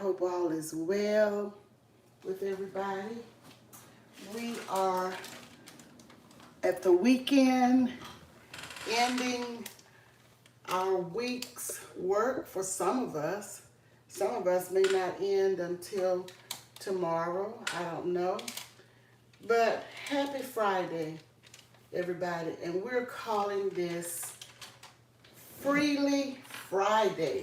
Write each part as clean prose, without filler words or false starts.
hope all is well with everybody. We are at the weekend, ending our week's work for some of us. Some of us may not end until tomorrow. I don't know. But happy Friday, everybody. And we're calling this Freely Friday.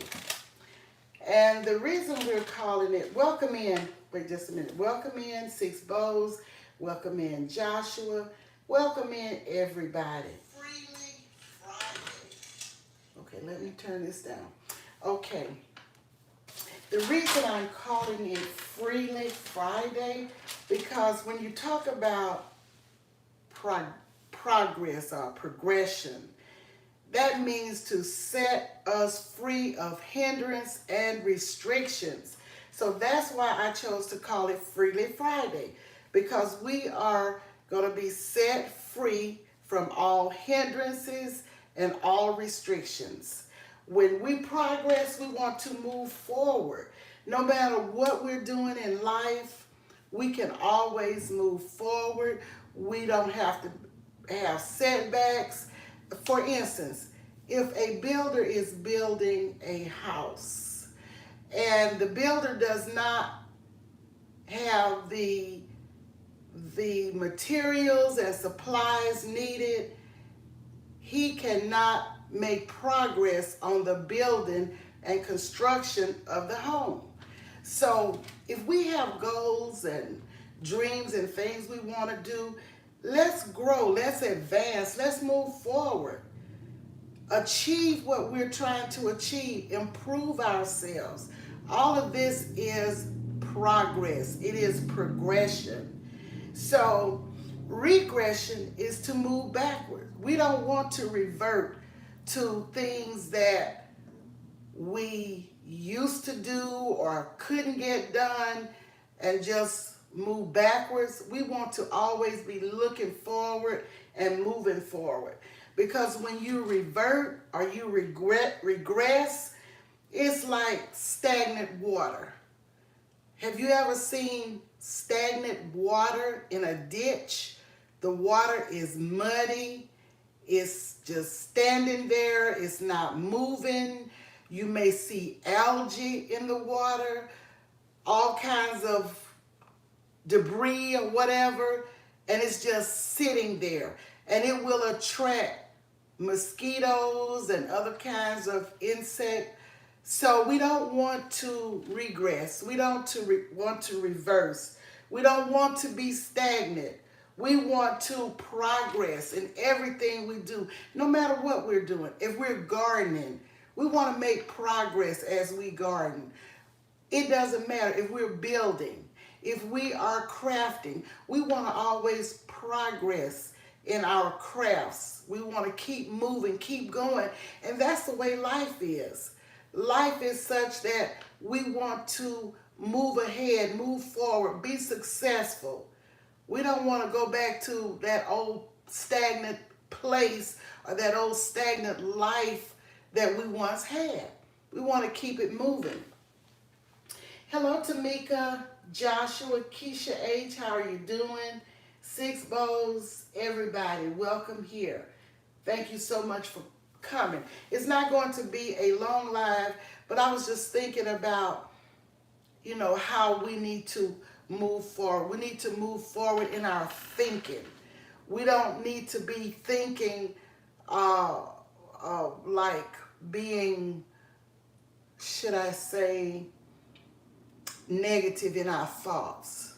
And the reason we're calling it, welcome in, wait just a minute, welcome in Six Bows, welcome in Joshua, welcome in everybody. Freely Friday. Okay, let me turn this down. Okay, the reason I'm calling it Freely Friday, because when you talk about progress or progression, that means to set us free of hindrance and restrictions. So that's why I chose to call it Freely Friday, because we are going to be set free from all hindrances and all restrictions. When we progress, we want to move forward. No matter what we're doing in life, we can always move forward. We don't have to have setbacks. For instance, if a builder is building a house and the builder does not have the materials and supplies needed, he cannot make progress on the building and construction of the home. So if we have goals and dreams and things we want to do, let's grow, let's advance, let's move forward. Achieve what we're trying to achieve, improve ourselves. All of this is progress, it is progression. So, regression is to move backward. We don't want to revert to things that we used to do or couldn't get done and just move backwards. We want to always be looking forward and moving forward. Because when you revert or you regress, it's like stagnant water. Have you ever seen stagnant water in a ditch? The water is muddy. It's just standing there. It's not moving. You may see algae in the water, all kinds of debris or whatever, and it's just sitting there. And it will attract mosquitoes and other kinds of insects. So we don't want to regress. We don't want to reverse. We don't want to be stagnant. We want to progress in everything we do, no matter what we're doing. If we're gardening, we want to make progress as we garden. It doesn't matter if we're building. If we are crafting, we want to always progress in our crafts. We want to keep moving, keep going. And that's the way life is. Life is such that we want to move ahead, move forward, be successful. We don't want to go back to that old stagnant place or that old stagnant life that we once had. We want to keep it moving. Hello, Tamika, Joshua, Keisha H. How are you doing? Six Bows, everybody, welcome here. Thank you so much for coming. It's not going to be a long live, but I was just thinking about, how we need to move forward. We need to move forward in our thinking. We don't need to be thinking like being, should I say, negative in our thoughts.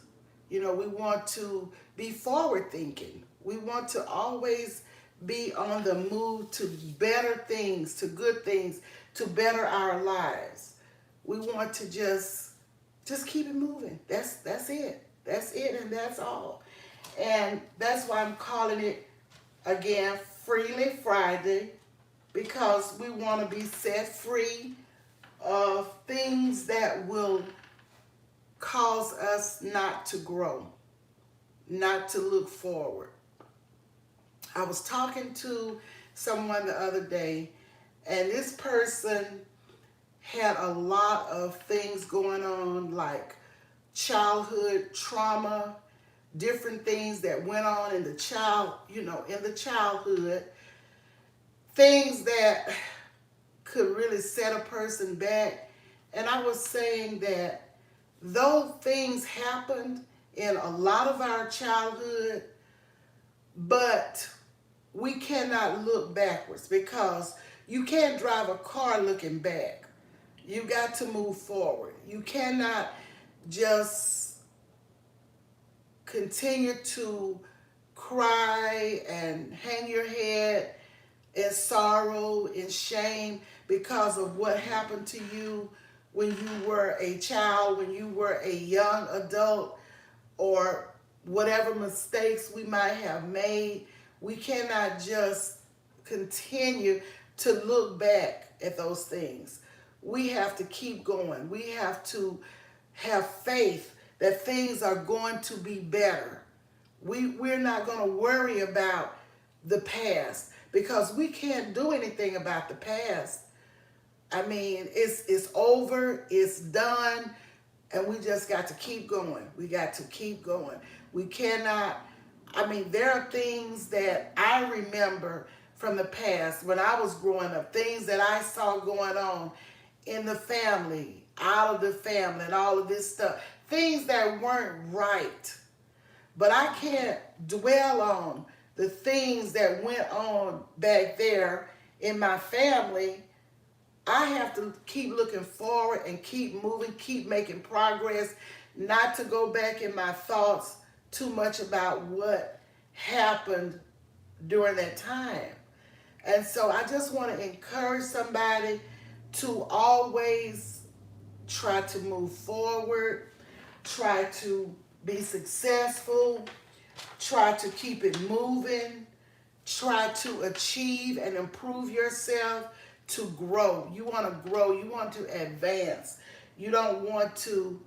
We want to be forward thinking. We want to always be on the move to better things, to good things, to better our lives. We want to just keep it moving. That's it. That's it, and that's all. And that's why I'm calling it, again, Freely Friday, because we want to be set free of things that will cause us not to grow, not to look forward. I was talking to someone the other day, and this person had a lot of things going on like childhood trauma, different things that went on in the childhood, things that could really set a person back. And I was saying that though things happened in a lot of our childhood, but we cannot look backwards, because you can't drive a car looking back. You got to move forward. You cannot just continue to cry and hang your head in sorrow, in shame, because of what happened to you when you were a child, when you were a young adult, or whatever mistakes we might have made. We cannot just continue to look back at those things. We have to keep going. We have to have faith that things are going to be better. We're not going to worry about the past, because we can't do anything about the past. I mean, it's over, it's done, and we just got to keep going. We got to keep going. We cannot, I mean, there are things that I remember from the past when I was growing up, things that I saw going on in the family, out of the family, and all of this stuff, things that weren't right. But I can't dwell on the things that went on back there in my family. I have to keep looking forward and keep moving, keep making progress, not to go back in my thoughts too much about what happened during that time. And so I just want to encourage somebody to always try to move forward, try to be successful, try to keep it moving, try to achieve and improve yourself, to grow. You want to grow, you want to advance. You don't want to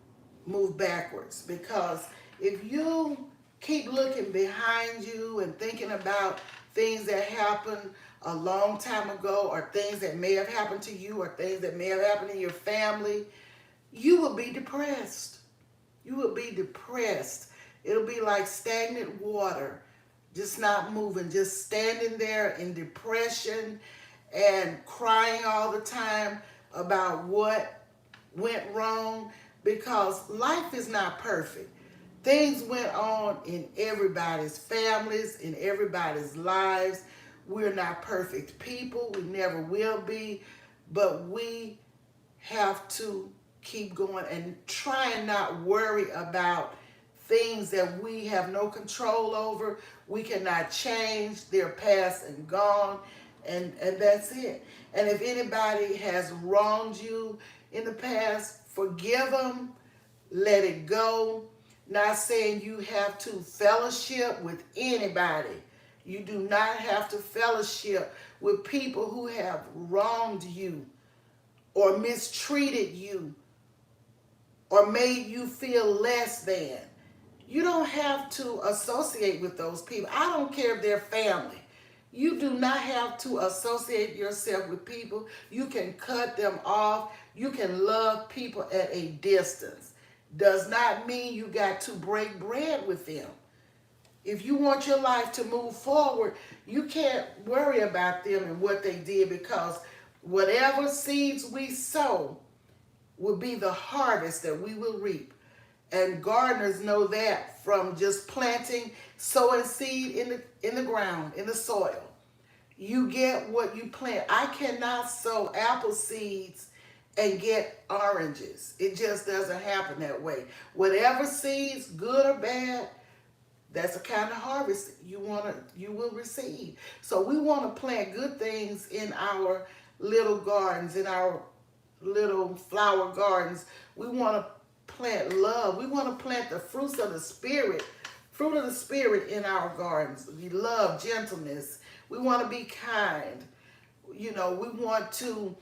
move backwards, because if you keep looking behind you and thinking about things that happened a long time ago, or things that may have happened to you, or things that may have happened in your family, you will be depressed. You will be depressed. It'll be like stagnant water, just not moving, just standing there in depression and crying all the time about what went wrong, because life is not perfect. Things went on in everybody's families, in everybody's lives. We're not perfect people. We never will be. But we have to keep going and try and not worry about things that we have no control over. We cannot change. They're past and gone. And that's it. And if anybody has wronged you in the past, forgive them. Let it go. Not saying you have to fellowship with anybody. You do not have to fellowship with people who have wronged you or mistreated you or made you feel less than. You don't have to associate with those people. I don't care if they're family. You do not have to associate yourself with people. You can cut them off. You can love people at a distance. Does not mean you got to break bread with them. If you want your life to move forward, you can't worry about them and what they did, because whatever seeds we sow will be the harvest that we will reap. And gardeners know that from just planting, sowing seed in the ground, in the soil. You get what you plant. I cannot sow apple seeds and get oranges. It just doesn't happen that way. Whatever seeds, good or bad, that's the kind of harvest you will receive. So we want to plant good things in our little gardens, in our little flower gardens. We want to plant love. We want to plant the fruit of the Spirit in our gardens. We love, gentleness. We want to be kind. We want to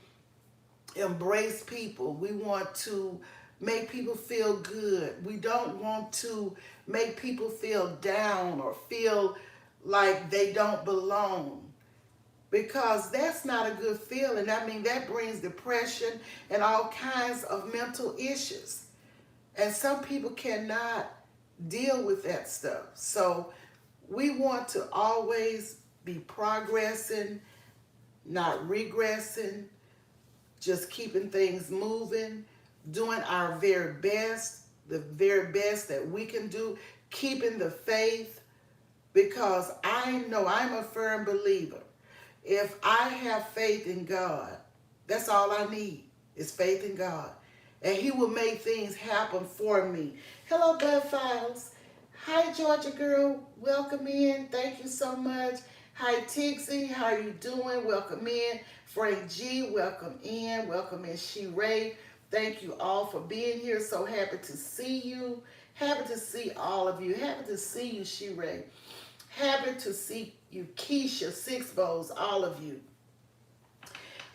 embrace people. We want to make people feel good. We don't want to make people feel down or feel like they don't belong, because that's not a good feeling. I mean, that brings depression and all kinds of mental issues. And some people cannot deal with that stuff. So we want to always be progressing, not regressing, just keeping things moving, doing our very best, the very best that we can do, keeping the faith, because I know I'm a firm believer. If I have faith in God, that's all I need is faith in God. And He will make things happen for me. Hello, Bud Files. Hi, Georgia girl. Welcome in. Thank you so much. Hi, Tixie. How are you doing? Welcome in. Frank G, welcome in. Welcome in, She Ray. Thank you all for being here. So happy to see you. Happy to see all of you. Happy to see you, She Ray. Happy to see you, Keisha, Six Bowls, all of you.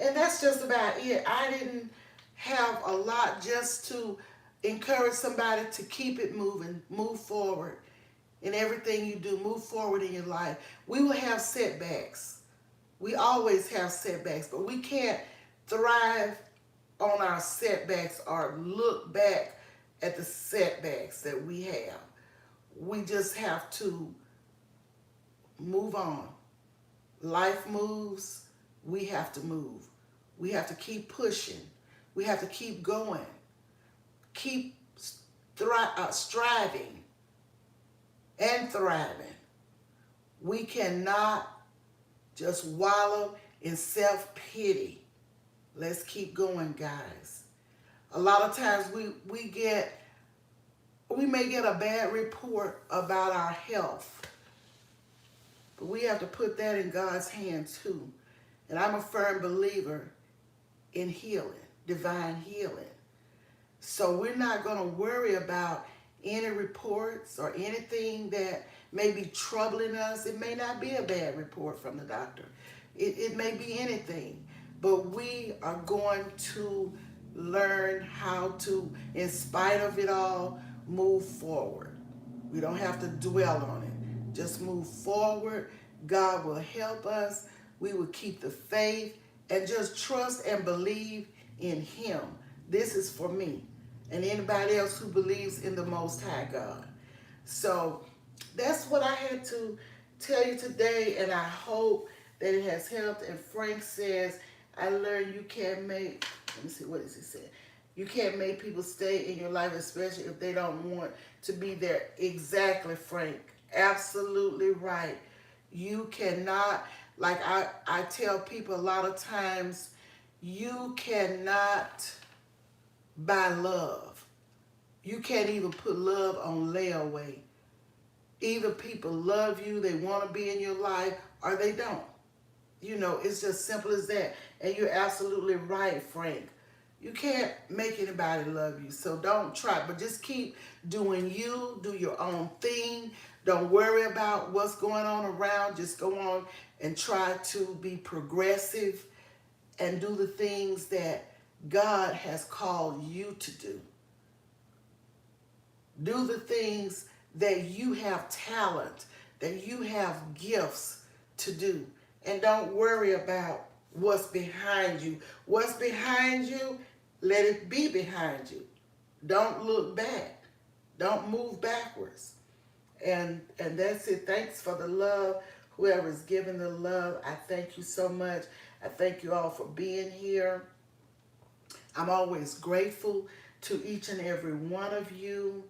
And that's just about it. I didn't have a lot, just to encourage somebody to keep it moving, move forward in everything you do, move forward in your life. We will have setbacks. We always have setbacks, but we can't thrive on our setbacks or look back at the setbacks that we have. We just have to move on. Life moves. We have to move. We have to keep pushing. We have to keep going. Keep striving and thriving. We cannot just wallow in self-pity. Let's keep going, guys. A lot of times we may get a bad report about our health, but we have to put that in God's hands too. And I'm a firm believer in healing, divine healing. So we're not going to worry about any reports or anything that may be troubling us. It may not be a bad report from the doctor. It may be anything. But we are going to learn how to, in spite of it all, move forward. We don't have to dwell on it. Just move forward. God will help us. We will keep the faith and just trust and believe in Him. This is for me and anybody else who believes in the Most High God. So that's what I had to tell you today, and I hope that it has helped. And Frank says, I learned you can't make, let me see, what does he say? You can't make people stay in your life, especially if they don't want to be there. Exactly, Frank. Absolutely right. You cannot, like I tell people a lot of times, you cannot buy love. You can't even put love on layaway. Either people love you, they want to be in your life, or they don't. You know, it's just simple as that. And you're absolutely right, Frank. You can't make anybody love you, so don't try. But just keep doing you, do your own thing. Don't worry about what's going on around. Just go on and try to be progressive and do the things that God has called you to do. Do the things that you have talent, that you have gifts to do. And don't worry about what's behind you. What's behind you, let it be behind you. Don't look back. Don't move backwards. And that's it. Thanks for the love. Whoever's giving the love, I thank you so much. I thank you all for being here. I'm always grateful to each and every one of you.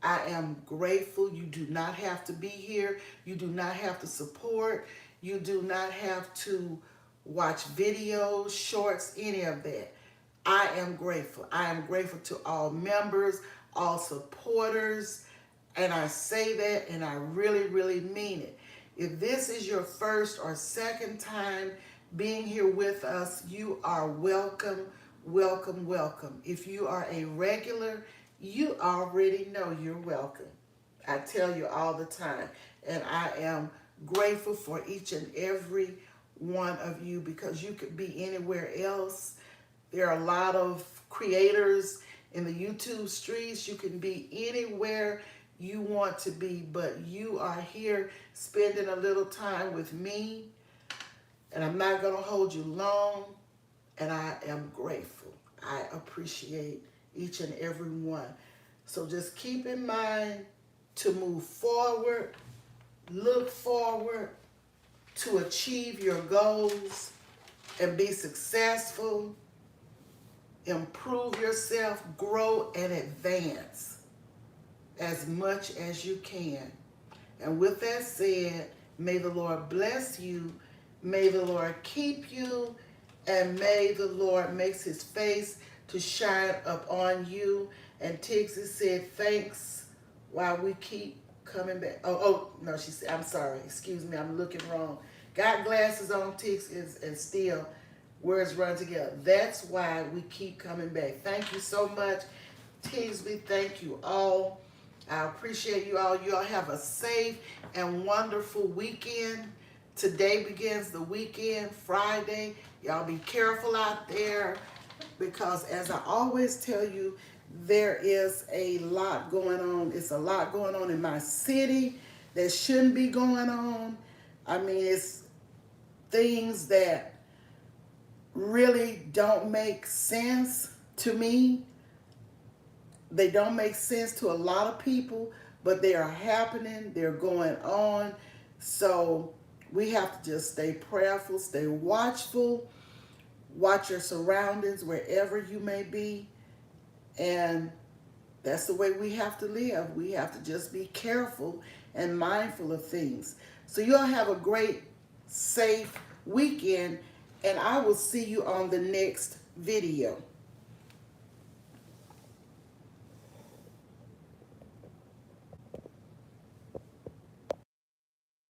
I am grateful. You do not have to be here. You do not have to support. You do not have to watch videos, shorts, any of that. I am grateful. I am grateful to all members, all supporters, and I say that and I really, really mean it. If this is your first or second time being here with us, you are welcome, welcome, welcome. If you are a regular, you already know you're welcome. I tell you all the time, and I am grateful for each and every one of you, because you could be anywhere else. There are a lot of creators in the YouTube streets. You can be anywhere you want to be, but you are here spending a little time with me, and I'm not going to hold you long, and I am grateful. I appreciate each and every one. So just keep in mind to move forward, look forward to achieve your goals and be successful, improve yourself, grow, and advance as much as you can. And with that said, may the Lord bless you, may the Lord keep you, and may the Lord makes his face to shine upon you. And Tixie said, thanks while we keep coming back. No, she said, I'm sorry, excuse me, I'm looking wrong. Got glasses on, Tixie, and still words run together. That's why we keep coming back. Thank you so much, Tixie. Thank you all. I appreciate you all. You all have a safe and wonderful weekend. Today begins the weekend, Friday. Y'all be careful out there because, as I always tell you, there is a lot going on. It's a lot going on in my city that shouldn't be going on. I mean, it's things that really don't make sense to me. They don't make sense to a lot of people, but they are happening. They're going on. So we have to just stay prayerful, stay watchful, watch your surroundings wherever you may be. And that's the way we have to live. We have to just be careful and mindful of things. So you all have a great, safe weekend, and I will see you on the next video.